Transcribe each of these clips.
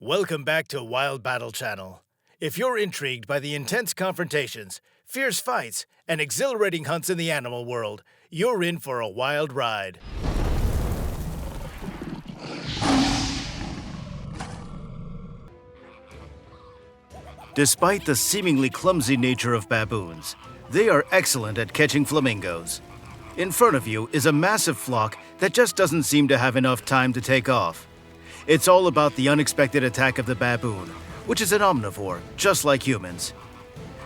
Welcome back to Wild Battle Channel. If you're intrigued by the intense confrontations, fierce fights, and exhilarating hunts in the animal world, you're in for a wild ride. Despite the seemingly clumsy nature of baboons, they are excellent at catching flamingos. In front of you is a massive flock that just doesn't seem to have enough time to take off. It's all about the unexpected attack of the baboon, which is an omnivore, just like humans.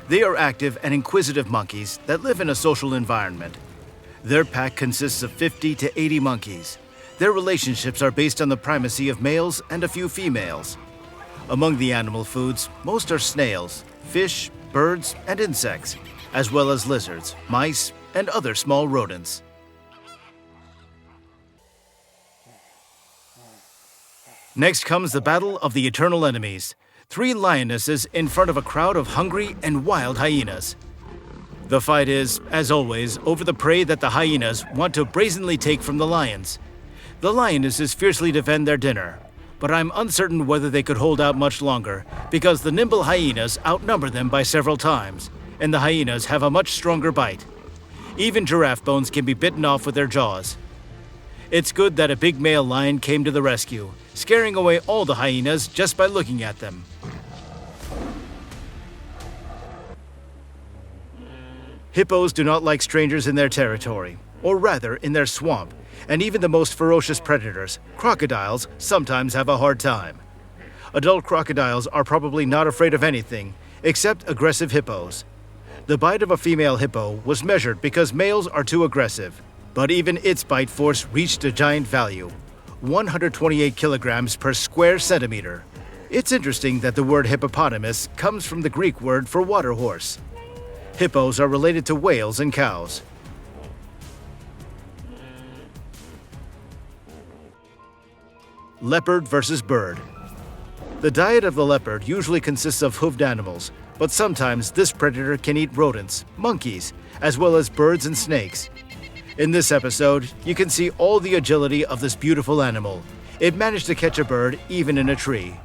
They are active and inquisitive monkeys that live in a social environment. Their pack consists of 50 to 80 monkeys. Their relationships are based on the primacy of males and a few females. Among the animal foods, most are snails, fish, birds, and insects, as well as lizards, mice, and other small rodents. Next comes the battle of the eternal enemies, 3 lionesses in front of a crowd of hungry and wild hyenas. The fight is, as always, over the prey that the hyenas want to brazenly take from the lions. The lionesses fiercely defend their dinner, but I'm uncertain whether they could hold out much longer because the nimble hyenas outnumber them by several times, and the hyenas have a much stronger bite. Even giraffe bones can be bitten off with their jaws. It's good that a big male lion came to the rescue, scaring away all the hyenas just by looking at them. Hippos do not like strangers in their territory, or rather in their swamp, and even the most ferocious predators, crocodiles, sometimes have a hard time. Adult crocodiles are probably not afraid of anything, except aggressive hippos. The bite of a female hippo was measured because males are too aggressive, but even its bite force reached a giant value, 128 kilograms per square centimeter. It's interesting that the word hippopotamus comes from the Greek word for water horse. Hippos are related to whales and cows. Leopard versus bird. The diet of the leopard usually consists of hoofed animals, but sometimes this predator can eat rodents, monkeys, as well as birds and snakes. In this episode, you can see all the agility of this beautiful animal. It managed to catch a bird even in a tree.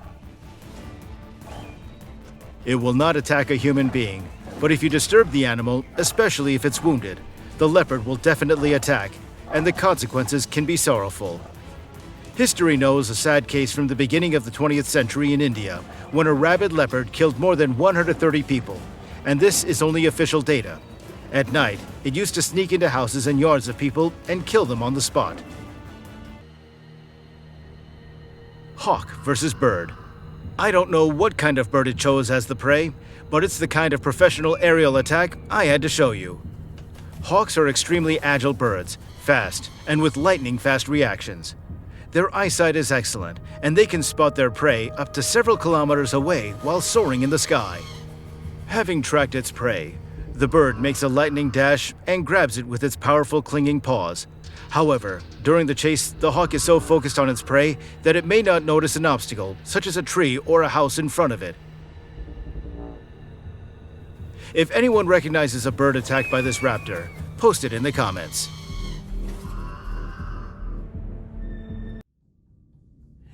It will not attack a human being, but if you disturb the animal, especially if it's wounded, the leopard will definitely attack, and the consequences can be sorrowful. History knows a sad case from the beginning of the 20th century in India, when a rabid leopard killed more than 130 people, and this is only official data. At night, it used to sneak into houses and yards of people and kill them on the spot. Hawk versus bird. I don't know what kind of bird it chose as the prey, but it's the kind of professional aerial attack I had to show you. Hawks are extremely agile birds, fast, and with lightning-fast reactions. Their eyesight is excellent, and they can spot their prey up to several kilometers away while soaring in the sky. Having tracked its prey, the bird makes a lightning dash and grabs it with its powerful clinging paws. However, during the chase, the hawk is so focused on its prey that it may not notice an obstacle, such as a tree or a house in front of it. If anyone recognizes a bird attacked by this raptor, post it in the comments.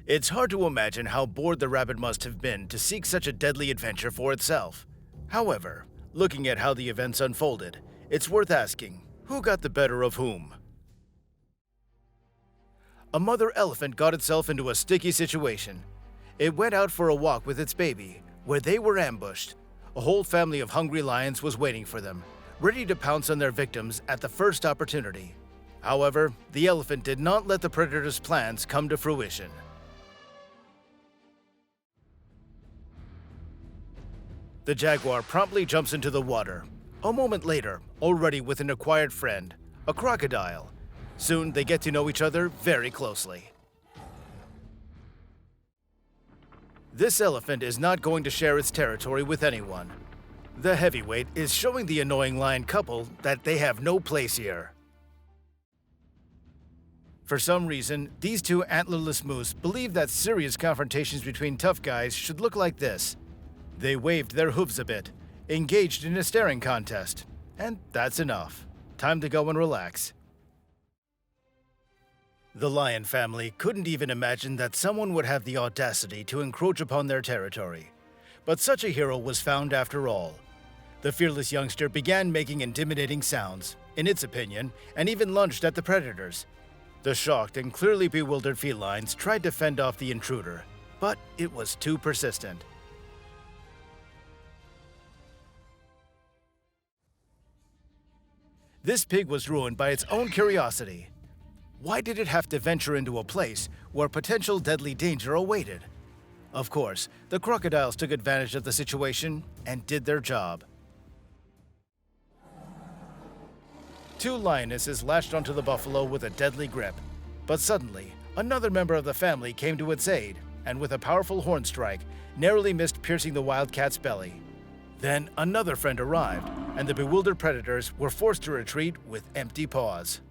It's hard to imagine how bored the rabbit must have been to seek such a deadly adventure for itself. However, looking at how the events unfolded, it's worth asking, who got the better of whom? A mother elephant got itself into a sticky situation. It went out for a walk with its baby, where they were ambushed. A whole family of hungry lions was waiting for them, ready to pounce on their victims at the first opportunity. However, the elephant did not let the predator's plans come to fruition. The jaguar promptly jumps into the water. A moment later, already with an acquired friend, a crocodile. Soon they get to know each other very closely. This elephant is not going to share its territory with anyone. The heavyweight is showing the annoying lion couple that they have no place here. For some reason, these two antlerless moose believe that serious confrontations between tough guys should look like this. They waved their hooves a bit, engaged in a staring contest, and that's enough. Time to go and relax. The lion family couldn't even imagine that someone would have the audacity to encroach upon their territory. But such a hero was found after all. The fearless youngster began making intimidating sounds, in its opinion, and even lunged at the predators. The shocked and clearly bewildered felines tried to fend off the intruder, but it was too persistent. This pig was ruined by its own curiosity. Why did it have to venture into a place where potential deadly danger awaited? Of course, the crocodiles took advantage of the situation and did their job. Two lionesses latched onto the buffalo with a deadly grip, but suddenly, another member of the family came to its aid, and with a powerful horn strike, narrowly missed piercing the wildcat's belly. Then another friend arrived, and the bewildered predators were forced to retreat with empty paws.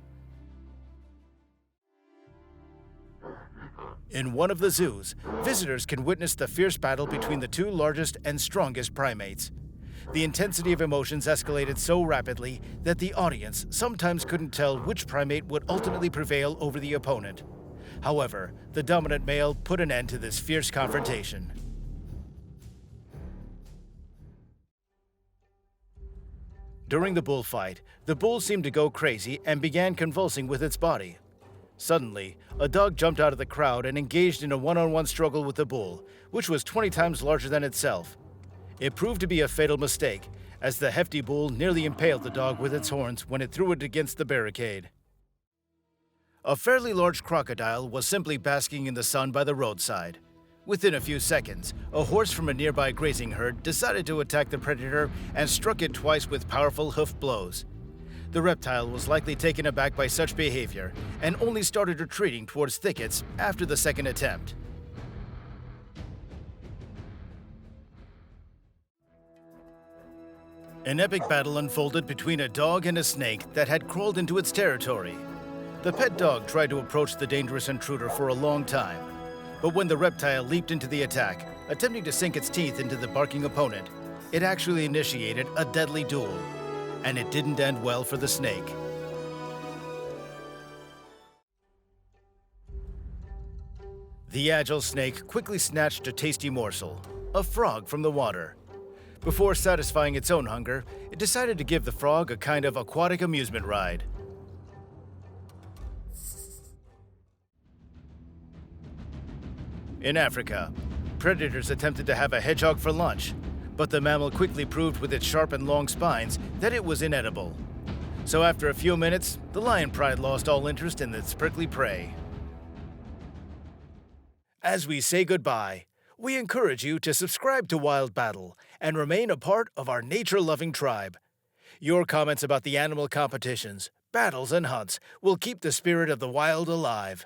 In one of the zoos, visitors can witness the fierce battle between the two largest and strongest primates. The intensity of emotions escalated so rapidly that the audience sometimes couldn't tell which primate would ultimately prevail over the opponent. However, the dominant male put an end to this fierce confrontation. During the bullfight, the bull seemed to go crazy and began convulsing with its body. Suddenly, a dog jumped out of the crowd and engaged in a one-on-one struggle with the bull, which was 20 times larger than itself. It proved to be a fatal mistake, as the hefty bull nearly impaled the dog with its horns when it threw it against the barricade. A fairly large crocodile was simply basking in the sun by the roadside. Within a few seconds, a horse from a nearby grazing herd decided to attack the predator and struck it twice with powerful hoof blows. The reptile was likely taken aback by such behavior and only started retreating towards thickets after the second attempt. An epic battle unfolded between a dog and a snake that had crawled into its territory. The pet dog tried to approach the dangerous intruder for a long time, but when the reptile leaped into the attack, attempting to sink its teeth into the barking opponent, it actually initiated a deadly duel. And it didn't end well for the snake. The agile snake quickly snatched a tasty morsel, a frog from the water. Before satisfying its own hunger, it decided to give the frog a kind of aquatic amusement ride. In Africa, predators attempted to have a hedgehog for lunch, but the mammal quickly proved with its sharp and long spines that it was inedible. So after a few minutes, the lion pride lost all interest in its prickly prey. As we say goodbye, we encourage you to subscribe to Wild Battle and remain a part of our nature-loving tribe. Your comments about the animal competitions, battles, and hunts will keep the spirit of the wild alive.